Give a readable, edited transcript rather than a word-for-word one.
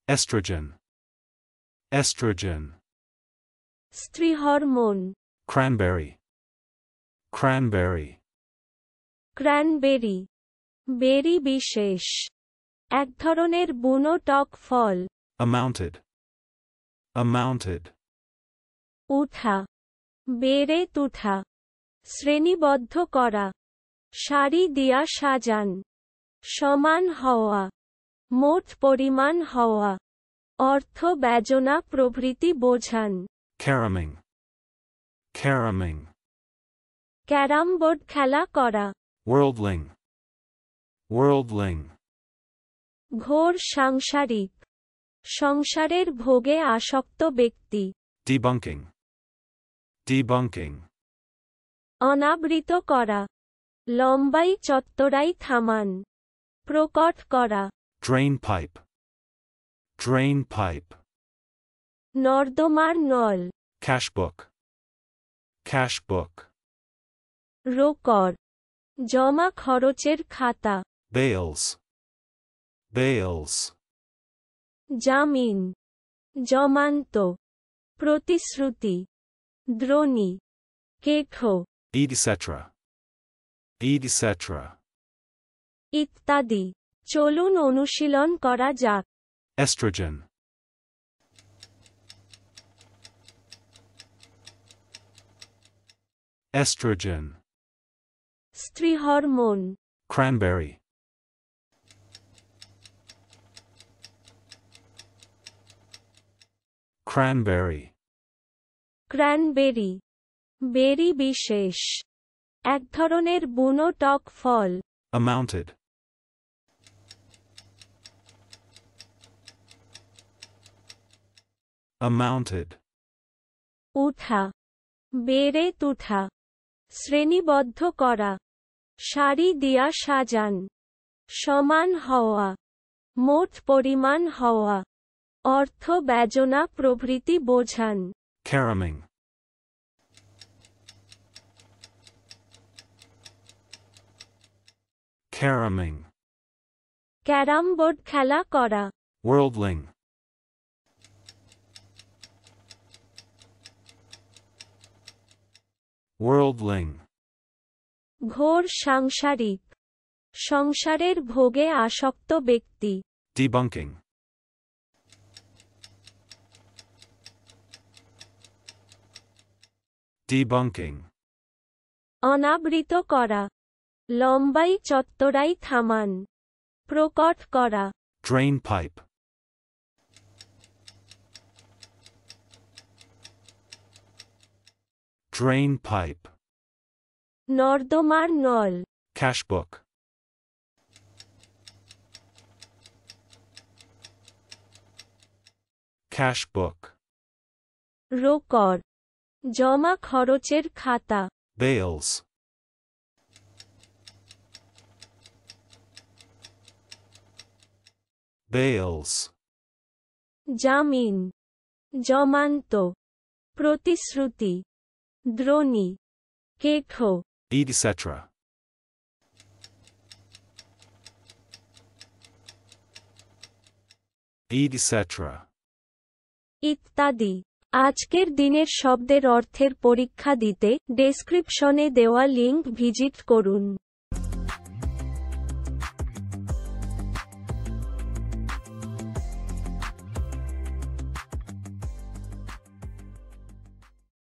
estrogen, estrogen, স্ত্রী hormone, cranberry, cranberry, cranberry, বেরি বিশেষ, এক ধরনের বুনো টক ফল, amounted, amounted, উঠা, বেড়ে তুঠা, শ্রেণীবদ্ধ করা, সারি দিয়া সাজান, সমান হওয়া, মোট পরিমাণ হওয়া, অর্থ ব্যজনা প্রভৃতি বোঝান। caromming, caromming, ক্যারাম বোর্ড খেলা করা, worldling, worldling, ঘোর সাংসারিক, সংসারের ভোগে আসক্ত ব্যক্তি, debunking, debunking, অনাবৃত করা, লম্বাই চত্বরাই থামান, প্রকট করা, drain pipe, drain pipe, নর্দমার নল, cash book, cash book, রোকর, জমা খরচের খাতা, bales, bales, জামিন, জমান্ত, প্রতিশ্রুতি, দ্রোণী, কেঠো, etc., etc., ইত্যাদি। চলুন অনুশীলন করা যাক। estrogen, estrogen, স্ত্রী হরমোন, cranberry, cranberry, ক্র্যানবেরি, বেরি বিশেষ, এক ধরনের বুনো টক ফল, amounted, amounted, উঠা, বেড়ে তুঠা, শ্রেণীবদ্ধ করা, সারি দিয়া সাজান, সমান হওয়া, মোট পরিমাণ হওয়া, অর্থ ব্যজনা প্রভৃতি বোঝান। caromming, caromming, ক্যারাম বোর্ড খেলা করা, worldling, worldling, ঘোর সাংসারিক, সংসারের ভোগে আসক্ত ব্যক্তি, debunking, debunking, অনাবৃত করা, লম্বাই চত্বরাই থামান, প্রকট করা, drain pipe, drain pipe, নর্দমার নল, cash book, cash book, রোকর, জমা খরচের খাতা, bales, bales, জামিন, জমান্ত, প্রতিশ্রুতি, দ্রোণী, কেঠো, etc., etc., ইত্যাদি। আজকের দিনের শব্দের অর্থের পরীক্ষা দিতে ডেসক্রিপশনে দেওয়া লিংক ভিজিট করুন।